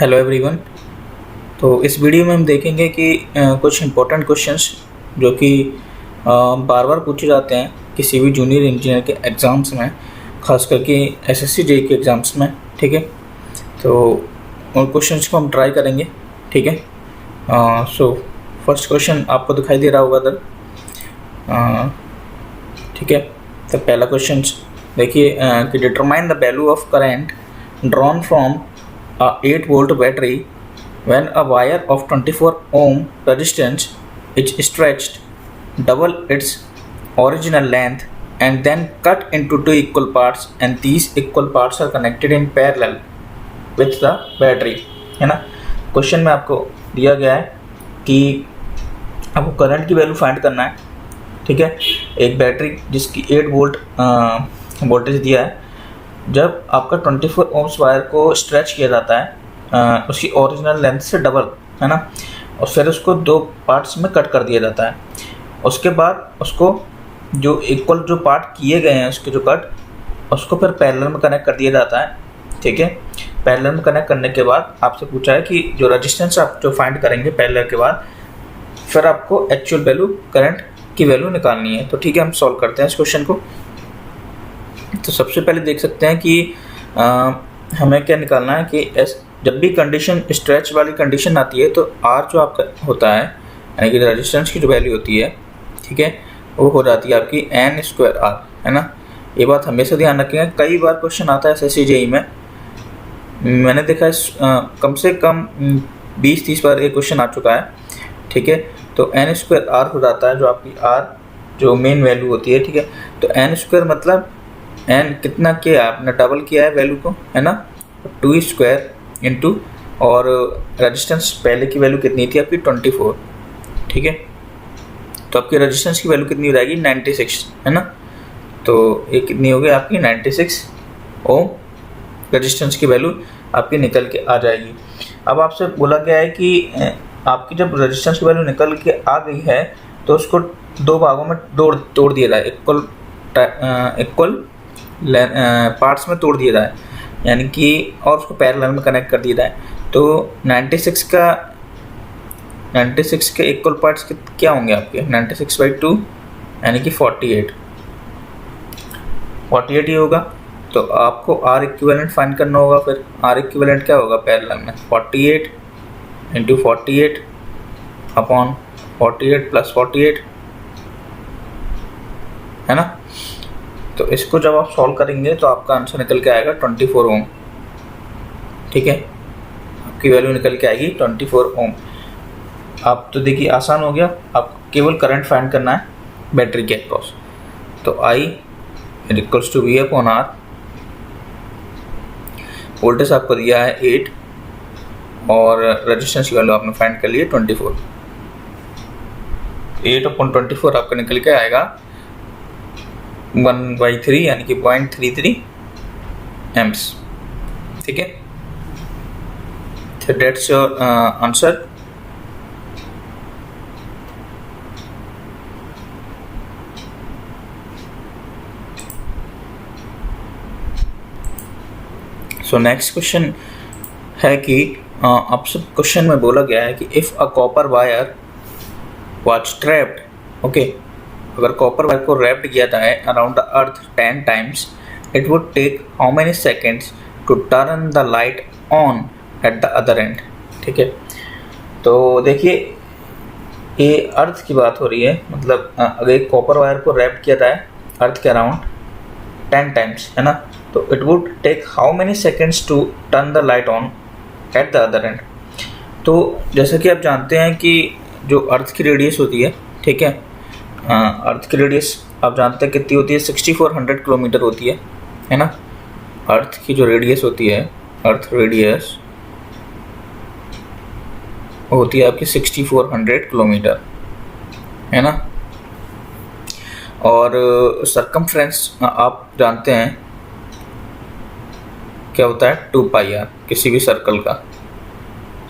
Hello everyone. तो इस video में हम देखेंगे कि कुछ इम्पोर्टेंट क्वेश्चंस जो कि बार बार पूछे जाते हैं किसी भी जूनियर इंजीनियर के एग्ज़ाम्स में, ख़ास करके एसएससी जेईई के एग्ज़ाम्स में। ठीक है, तो उन क्वेश्चंस को हम ट्राई करेंगे। ठीक है, सो फर्स्ट क्वेश्चन आपको दिखाई दे रहा होगा इधर। ठीक है, तो पहला क्वेश्चन देखिए कि determine the value of current drawn from a 8 volt battery when a wire of 24 ohm resistance is stretched double its original length and then cut into two equal parts and these equal parts are connected in parallel with the battery। है ना। Question में आपको दिया गया है कि आपको current की वैल्यू फाइंड करना है। ठीक है, एक बैटरी जिसकी 8 वोल्ट वोल्टेज दिया है, जब आपका 24 ओम्स वायर को स्ट्रेच किया जाता है उसकी ओरिजिनल लेंथ से डबल, है ना, और फिर उसको दो पार्ट्स में कट कर दिया जाता है। उसके बाद उसको जो इक्वल जो पार्ट किए गए हैं उसके जो कट, उसको फिर पैरेलल में कनेक्ट कर दिया जाता है। ठीक है, पैरेलल में कनेक्ट करने के बाद आपसे पूछा है कि जो रेजिस्टेंस आप जो फाइंड करेंगे पैरेलल के बाद, फिर आपको एक्चुअल वैल्यू करंट की वैल्यू निकालनी है। तो ठीक है, हम सॉल्व करते हैं इस क्वेश्चन को। तो सबसे पहले देख सकते हैं कि हमें क्या निकालना है कि जब भी कंडीशन स्ट्रेच वाली कंडीशन आती है तो आर जो आपका होता है, यानी कि रेजिस्टेंस की जो वैल्यू होती है, ठीक है, वो हो जाती है आपकी एन स्क्वायर आर, है ना। ये बात हमेशा ध्यान रखेंगे, कई बार क्वेश्चन आता है एसएससी जेईई में, मैंने देखा है कम से कम 20-30 बार ये क्वेश्चन आ चुका है। ठीक है, तो एन स्क्वायर आर हो जाता है जो आपकी आर जो मेन वैल्यू होती है। ठीक है, तो एन स्क्वायर मतलब एन कितना किया आपने, डबल किया है वैल्यू को, है ना, 2 स्क्वायर इंटू, और रेजिस्टेंस पहले की वैल्यू कितनी थी आपकी 24। ठीक है, तो आपकी रेजिस्टेंस की वैल्यू कितनी हो जाएगी 96, है ना। तो ये कितनी हो गई आपकी 96 ओम रेजिस्टेंस की वैल्यू आपकी निकल के आ जाएगी। अब आपसे बोला गया है कि आपकी जब रेजिस्टेंस की वैल्यू निकल के आ गई है तो उसको दो भागों में तोड़ दिया जाए, इक्वल पार्ट्स में तोड़ दिया जाए, यानी कि और उसको पैरेलल में कनेक्ट कर दिया जाए। तो 96 के इक्वल पार्ट्स क्या होंगे आपके 96/2, यानी कि 48 ही होगा। तो आपको आर इक्विवेलेंट फाइंड करना होगा। फिर आर इक्विवेलेंट क्या होगा पैरेलल में 48 इंटू 48 अपॉन 48 प्लस 48, है ना। तो इसको जब आप सॉल्व करेंगे तो आपका आंसर निकल के आएगा 24 ओम। ठीक है, आपकी वैल्यू निकल के आएगी 24 ओम। आप तो देखिए आसान हो गया, आपको केवल करंट फाइंड करना है बैटरी के अक्रॉस। तो I equals to V upon R, voltage आपको दिया है 8 और रेजिस्टेंस की वैल्यू आपने फाइंड कर ली है 24। 8/24 आपका निकल के आएगा 1/3, यानी कि 0.33 एम्प्स। ठीक है, तो that's your answer. So next question है कि आपसे क्वेश्चन में बोला गया है कि if a copper wire was trapped, okay, अगर कॉपर वायर को रैप्ड किया जाए around the earth 10 times, it would take how many seconds to turn the light on at the other end. ठीक है, तो देखिए ये अर्थ की बात हो रही है, मतलब अगर एक कॉपर वायर को रैप्ड किया जाए अर्थ के अराउंड 10 टाइम्स, है ना, तो it would take how many seconds to turn the light on at the other end. तो जैसा कि आप जानते हैं कि जो अर्थ की रेडियस होती है, ठीक है, अर्थ की रेडियस आप जानते हैं कितनी होती है 6400 किलोमीटर होती है ना। अर्थ की जो रेडियस होती है, अर्थ रेडियस होती है आपकी 6400 किलोमीटर, है ना। और सरकमफ्रेंस आप जानते हैं क्या होता है 2πr, किसी भी सर्कल का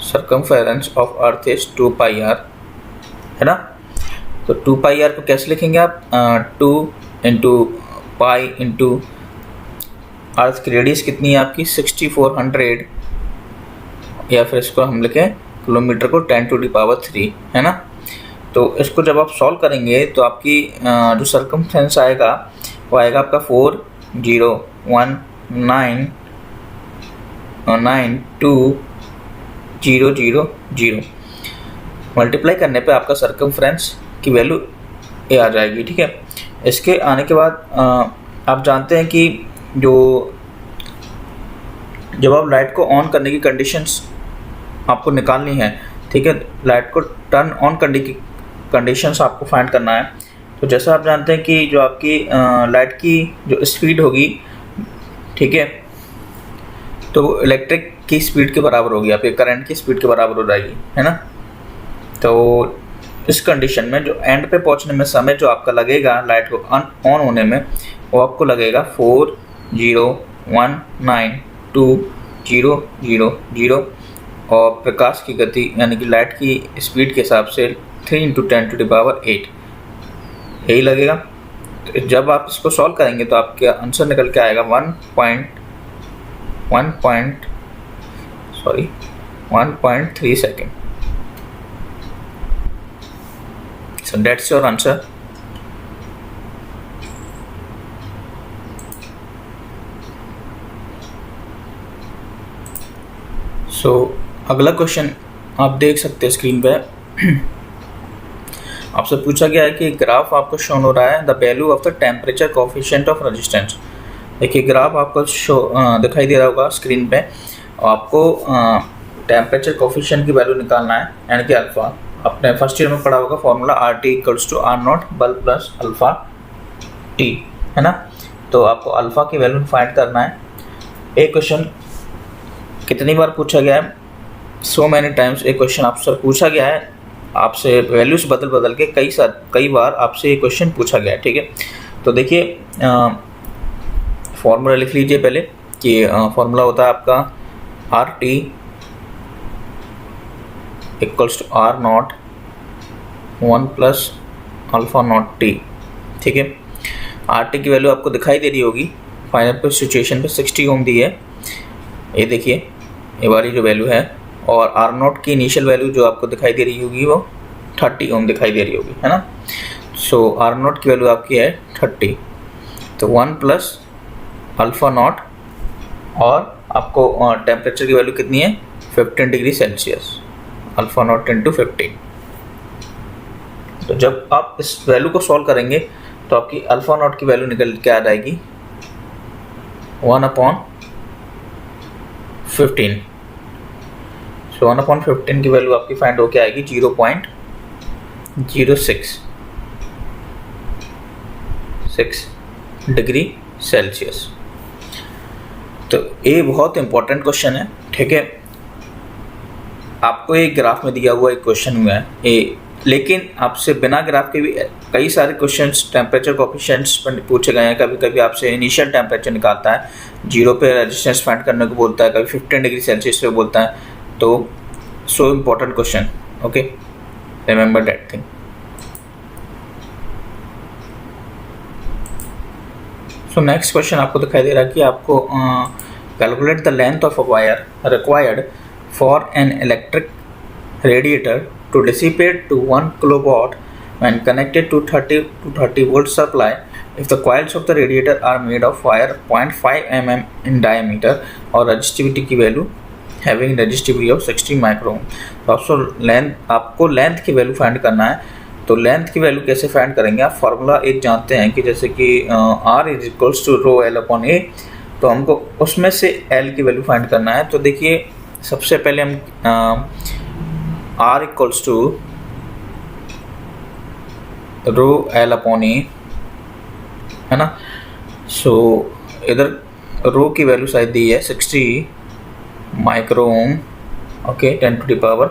circumference of earth is 2πr, है ना। तो 2πr को कैसे लिखेंगे आप 2 इंटू पाई इंटू अर्थ की रेडियस कितनी है आपकी 6400 या फिर इसको हम लिखें किलोमीटर को 10⁻³ है ना। तो इसको जब आप सॉल्व करेंगे तो आपकी जो सर्कमफ्रेंस आएगा वो आएगा आपका 4019200 मल्टीप्लाई करने पे आपका सर्कमफ्रेंस की वैल्यू ये आ जाएगी। ठीक है, इसके आने के बाद आप जानते हैं कि जब आप लाइट को ऑन करने की कंडीशंस आपको निकालनी है, ठीक है, लाइट को टर्न ऑन करने की कंडीशंस आपको फाइंड करना है। तो जैसा आप जानते हैं कि जो आपकी लाइट की जो स्पीड होगी, ठीक है, तो इलेक्ट्रिक की स्पीड के बराबर होगी, आपके करंट की स्पीड के बराबर हो जाएगी, है ना। तो इस कंडीशन में जो एंड पे पहुंचने में समय जो आपका लगेगा लाइट को ऑन होने में, वो आपको लगेगा 4019200 और प्रकाश की गति यानी कि लाइट की स्पीड के हिसाब से 3 × 10⁸ यही लगेगा। तो जब आप इसको सॉल्व करेंगे तो आपके आंसर निकल के आएगा 1.3 second. So that's your answer. So अगला क्वेश्चन आप देख सकते हैं स्क्रीन पे। आपसे पूछा गया है कि ग्राफ आपको शोन हो रहा है the value of the temperature coefficient of resistance. देखिए ग्राफ आपको दिखाई दे रहा होगा स्क्रीन पे। आपको टेम्परेचर कोफिशिएंट की वैल्यू निकालना है यानी कि अल्फा। आपने फर्स्ट ईयर में पढ़ा होगा फॉर्मूला RT = R0 बल प्लस अल्फा T, है ना। तो आपको अल्फा की वैल्यू फाइंड करना है। एक क्वेश्चन कितनी बार पूछा गया है, सो मैनी टाइम्स एक क्वेश्चन आपसे पूछा गया है, आपसे वैल्यूज बदल के कई बार आपसे ये क्वेश्चन पूछा गया है। ठीक है, तो देखिए फॉर्मूला लिख लीजिए पहले कि फॉर्मूला होता है आपका RT = R0 1 + α0T। ठीक है, RT की वैल्यू आपको दिखाई दे रही होगी, फाइनल पे सिचुएशन पे 60 ओम दी है, ये देखिए ये वाली जो वैल्यू है, और R0 की इनिशियल वैल्यू जो आपको दिखाई दे रही होगी वो 30 ओम दिखाई दे रही होगी, है ना। सो R0 की वैल्यू आपकी है 30, तो 1 + α0 और आपको टेम्परेचर की वैल्यू कितनी है 15 डिग्री सेल्सियस, α0 × 15। तो जब आप इस वैल्यू को सॉल्व करेंगे तो आपकी α0 की वैल्यू निकल के आ जाएगी 1/15। सो 1/15 की वैल्यू आपकी फाइंड होके आएगी 0.066 डिग्री सेल्सियस। तो ये बहुत इंपॉर्टेंट क्वेश्चन है। ठीक है, आपको एक ग्राफ में दिया हुआ एक क्वेश्चन हुआ है ये, लेकिन आपसे बिना ग्राफ के भी कई सारे क्वेश्चंस टेम्परेचर कोफिशिएंट्स पर पूछे गए हैं। कभी कभी आपसे इनिशियल टेम्परेचर निकालता है, 0 पे रेजिस्टेंस फाइंड करने को बोलता है, कभी 15 डिग्री सेल्सियस पे बोलता है। तो so important question, okay, remember that thing. So next question आपको दिखाई दे रहा है कि आपको calculate the length of a wire required for an electric radiator to dissipate to 1 kilowatt when connected to 30 volt supply if the coils of the radiator are made of wire 0.5 mm in diameter और resistivity की value having resistivity of 60 micro ohm। तो आपको length की value find करना है। तो length की value कैसे फाइंड करेंगे, आप फार्मूला एक जानते हैं कि जैसे कि R = ρL/A, तो हमको उसमें से L की वैल्यू फाइंड करना है। तो देखिए सबसे पहले हम R = ρL/A, है ना। सो इधर रो की वैल्यू शायद दी है 60 माइक्रो ओम, ओके, 10⁻।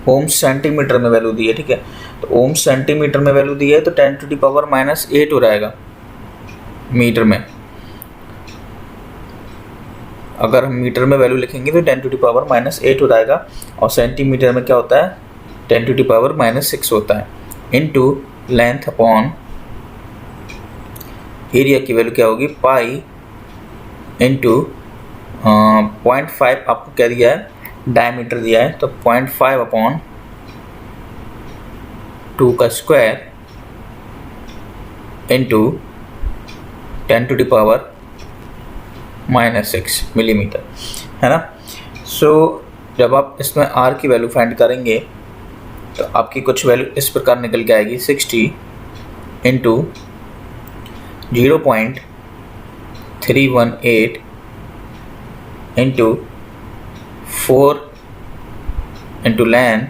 ओम सेंटीमीटर में वैल्यू दी है, ठीक है। तो ओम सेंटीमीटर में वैल्यू दी है तो 10⁻⁻8 हो जाएगा मीटर में। अगर हम मीटर में वैल्यू लिखेंगे तो 10⁻⁻8 हो जाएगा, और सेंटीमीटर में क्या होता है 10⁻⁻6 होता है, इनटू लेंथ अपॉन एरिया की वैल्यू क्या होगी पाई इंटू 0.5 आपको क्या दिया है, डायमीटर दिया है, तो 0.5 अपॉन 2 का स्क्वायर इंटू 10⁻⁻6 मिलीमीटर, है ना। सो जब आप इसमें r की वैल्यू फाइंड करेंगे तो आपकी कुछ वैल्यू इस प्रकार निकल के आएगी, 60 into 0.318 into 4 into length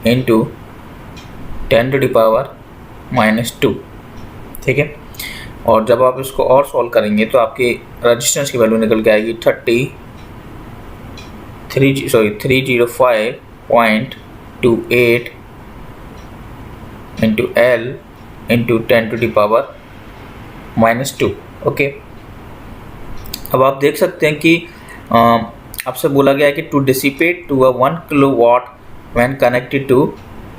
into 10⁻⁻2, ठीक है। और जब आप इसको और सॉल्व करेंगे तो आपकी रेजिस्टेंस की वैल्यू निकल के आएगी 305.28 इंटू L इंटू 10⁻⁻2, ओके। अब आप देख सकते हैं कि आपसे बोला गया है कि to dissipate to a 1 kilowatt when connected to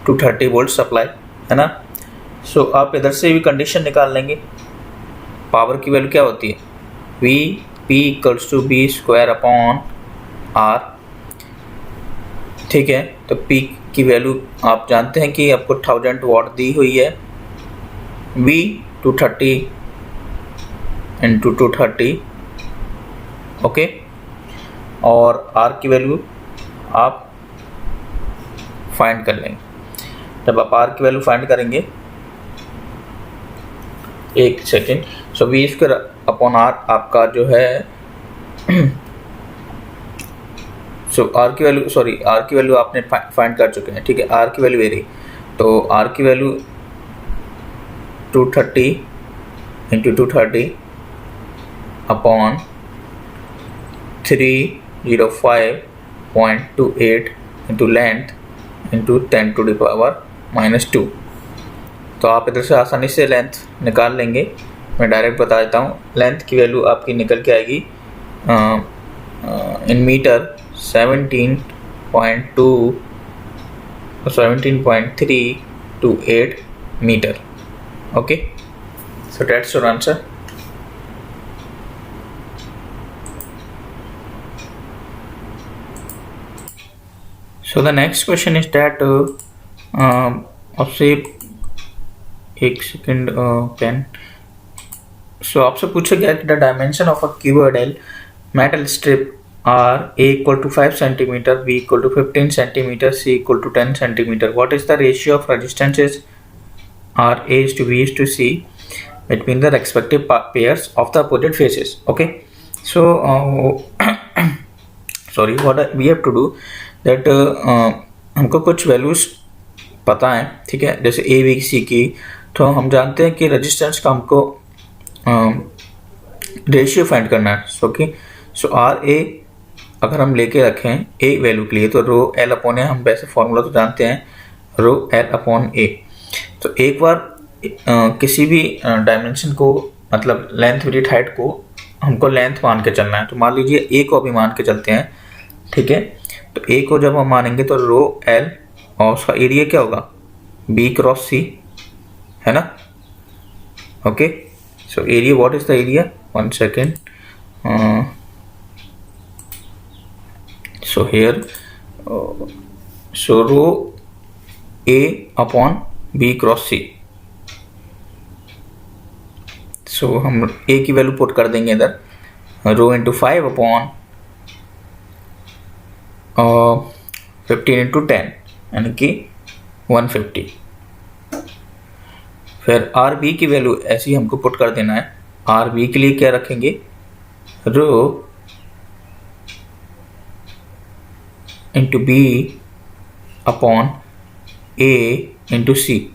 230 volt supply, है ना। सो आप इधर से भी कंडीशन निकाल लेंगे। पावर की वैल्यू क्या होती है, V P equals to B square upon R, ठीक है। तो P की वैल्यू आप जानते हैं कि आपको 1000 वाट दी हुई है, V 230 इंटू 230, ओके। और R की वैल्यू आप फाइंड कर लेंगे। जब आप R की वैल्यू फाइंड करेंगे, एक सेकेंड, सो V स्क्वायर अपॉन R आपका जो है सो R की वैल्यू आपने फाइंड कर चुके हैं, ठीक है। R की वैल्यू ये रही, तो R की value 230 into 230 upon 305.28 into length into 10⁻⁻2। तो आप इधर से आसानी से लेंथ निकाल लेंगे। मैं डायरेक्ट बता देता हूँ, लेंथ की वैल्यू आपकी निकल के आएगी in metre 17.328 metre, okay. So that's your answer. So the next question is that आपसे एक सेकेंड पेन। सो आपसे पूछा गया कि the dimension of a cuboidal metal strip R A equal to 5 cm, B equal to 15 cm, C equal to 10 cm. What is the ratio of resistances R A is to B is to C between the respective pairs of the opposite faces? Okay. So sorry, what we have to do that हमको कुछ values पता है, ठीक है, जैसे A B C की। तो हम जानते हैं कि रेजिस्टेंस का हमको रेशियो फाइंड करना है। सो आर ए अगर हम लेके रखें ए वैल्यू के लिए, तो रो एल अपॉन ए, हम वैसे फॉर्मूला तो जानते हैं, रो एल अपॉन ए। तो एक बार किसी भी डायमेंशन को, मतलब लेंथ विड्थ हाइट को हमको लेंथ मान के चलना है। तो मान लीजिए ए को अभी मान के चलते हैं, ठीक है। तो ए को जब हम मानेंगे तो रो एल और उसका एरिया क्या होगा, बी क्रॉस सी, है ना, okay. So area, what is the area, 1 second. So here, so rho A upon B cross C. So हम A की वैल्यू पुट कर देंगे इधर, रो इंटू 5 अपॉन 15 इंटू 10, यानी कि 150। फिर आर बी की वैल्यू ऐसी हमको पुट कर देना है। आर बी के लिए क्या रखेंगे, रो इंटू बी अपॉन ए इंटू सी,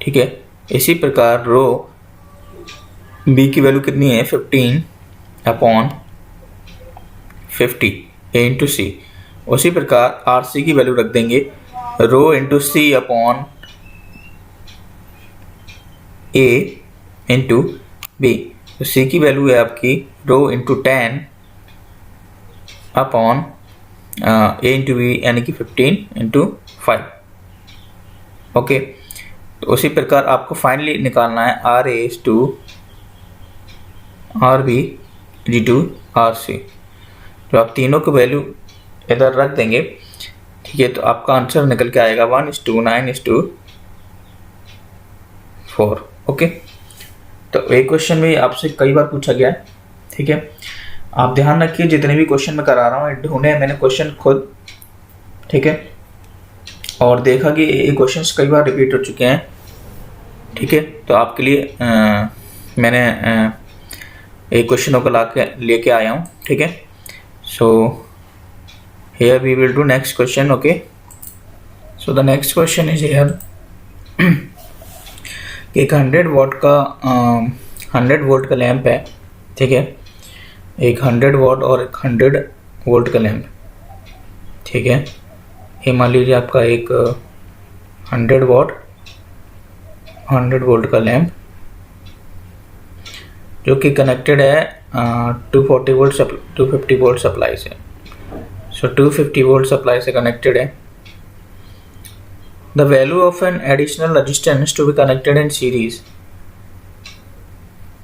ठीक है। इसी प्रकार रो बी की वैल्यू कितनी है, 15 अपॉन 50 ए इंटू सी। उसी प्रकार आर सी की वैल्यू रख देंगे, रो इंटू सी अपॉन ए इंटू बी। तो सी की वैल्यू है आपकी रो इंटू 10 अपॉन ए इंटू बी, यानी कि 15 इंटू 5, ओके। तो उसी प्रकार आपको फाइनली निकालना है R A to R B D to R C. तो आप तीनों की वैल्यू इधर रख देंगे, ठीक है, तो आपका आंसर निकल के आएगा 1:9:4। ओके, तो एक क्वेश्चन भी आपसे कई बार पूछा गया है, ठीक है। आप ध्यान रखिए जितने भी क्वेश्चन मैं करा रहा हूँ ढूंढे हैं मैंने क्वेश्चन खुद, ठीक है, और देखा कि ये क्वेश्चंस कई बार रिपीट हो चुके हैं, ठीक है। तो आपके लिए मैंने एक क्वेश्चनों को लेके आया हूँ, ठीक है। So here we will do next question. Okay, so the next question is here एक 100 वोल्ट का लैंप है, ठीक है, एक 100 वॉट और एक 100 वोल्ट का लैंप, ठीक है। ये मान लीजिए आपका एक 100 वोल्ट का लैंप जो कि कनेक्टेड है 250 वोल्ट 250 वोल्ट सप्लाई से। सो 250 वोल्ट सप्लाई से कनेक्टेड है। The value of an additional resistance to be connected in series.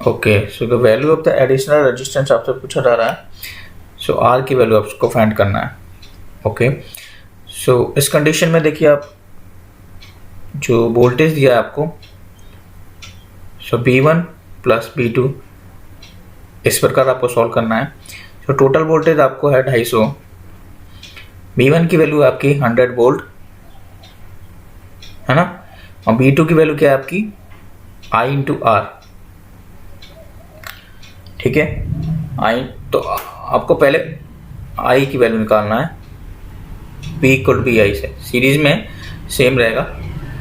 Okay, so the value of the additional resistance आपसे पूछा जा रहा है। सो आर की वैल्यू आपको फाइंड करना है। ओके, सो इस कंडीशन में देखिए आप जो वोल्टेज दिया है आपको, सो B1 प्लस B2 इस प्रकार आपको सॉल्व करना है। सो टोटल वोल्टेज आपको है 250। B1 की वैल्यू आपकी 100 वोल्ट है ना, और B2 की वैल्यू क्या है आपकी I इंटू R, ठीक है। I तो आपको पहले I की वैल्यू निकालना है, P इक्वल टू BI से सीरीज में सेम रहेगा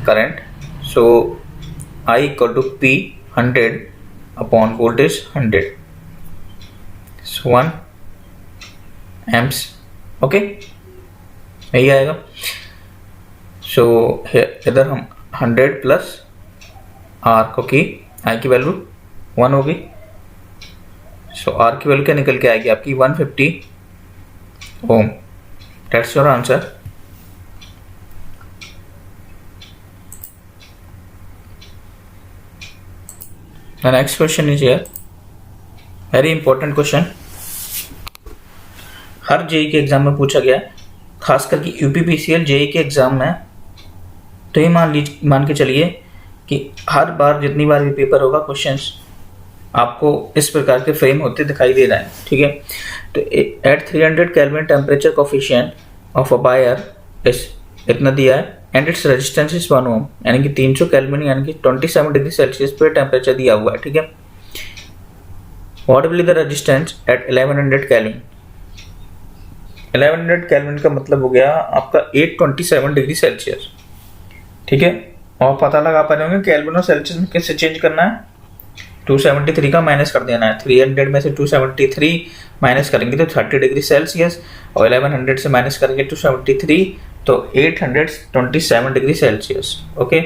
current. So I equal to P 100 upon voltage 100, so 1 amps. Okay, यही आएगा। सो इधर हम 100 प्लस R को की I की वैल्यू 1 होगी। सो R की वैल्यू क्या निकल के आएगी आपकी 150 ohm. That's your answer. The next question is here, very important question, हर जेई के एग्जाम में पूछा गया है, खास करके यूपीपीसीएल जेई के एग्जाम में। तो ये मान के चलिए कि हर बार जितनी बार भी पेपर होगा क्वेश्चंस आपको इस प्रकार के फ्रेम होते दिखाई दे रहा है, ठीक है। तो at 300 kelvin temperature coefficient of a wire इस इतना दिया है and its resistance is 1 ohm, यानी कि 300 केल्विन यानी कि 27 डिग्री सेल्सियस पे टेम्परेचर दिया हुआ है, ठीक है। What will the resistance at 1100 kelvin. 1100 kelvin का मतलब हो गया आपका 827 डिग्री सेल्सियस, ठीक है। और पता लगा पा रहे होंगे केल्विन और सेल्सियस में कैसे चेंज करना है, 273 का माइनस कर देना है। 300 में से 273 माइनस करेंगे तो 30 डिग्री सेल्सियस, और 1100 से माइनस करेंगे 273 तो 827 डिग्री सेल्सियस। ओके,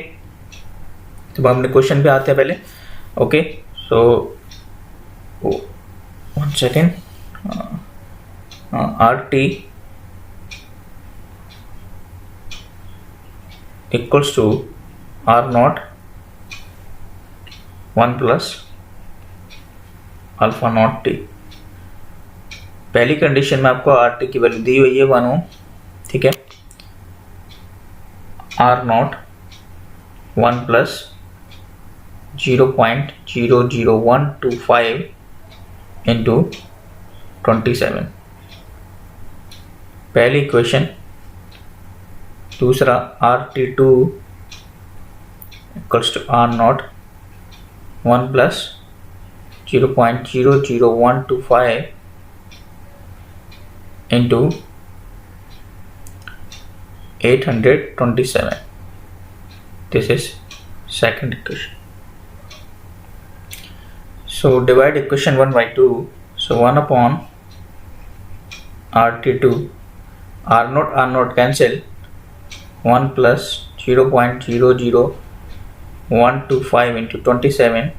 तो हम क्वेश्चन पे आते हैं पहले। Okay, so 1 second, RT equals to R0 1 plus alpha not T। पहली कंडीशन में आपको RT की वैल्यू दी हुई है 1 ओम, ठीक है। R0 1 प्लस 0.00125 इंटू 27 पहली इक्वेशन। दूसरा RT2 equals to R0 1 plus 0.00125 into 827। This is second equation. So divide equation 1 by 2. So 1 upon RT2, R0 cancel, 1 plus 0.00125 into 27,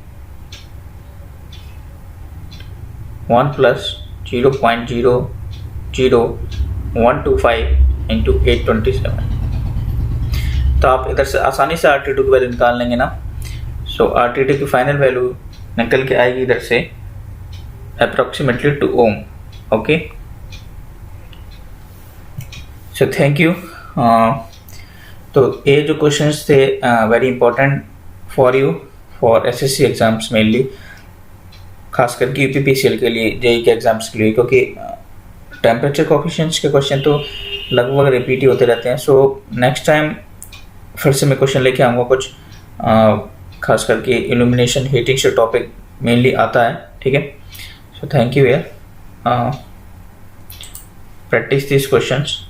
1 plus 0.00125 into 827। तो आप इधर से आसानी से RT2 की वैल्यू निकाल लेंगे ना। सो RT2 की फाइनल वैल्यू निकल के आएगी इधर से approximately 2 ohm. Okay, so thank you. तो ये जो क्वेश्चंस थे very important for you for SSC exams mainly, खास करके यूपीपीसीएल के लिए, जेई के एग्जाम्स के लिए, क्योंकि टेम्परेचर कोफिशिएंट्स के क्वेश्चन तो लगभग रिपीट ही होते रहते हैं। सो नेक्स्ट टाइम फिर से मैं क्वेश्चन लेके आऊँगा कुछ खास करके इल्यूमिनेशन हीटिंग से टॉपिक मेनली आता है, ठीक है। सो थैंक यू यार, प्रैक्टिस दिस क्वेश्चंस।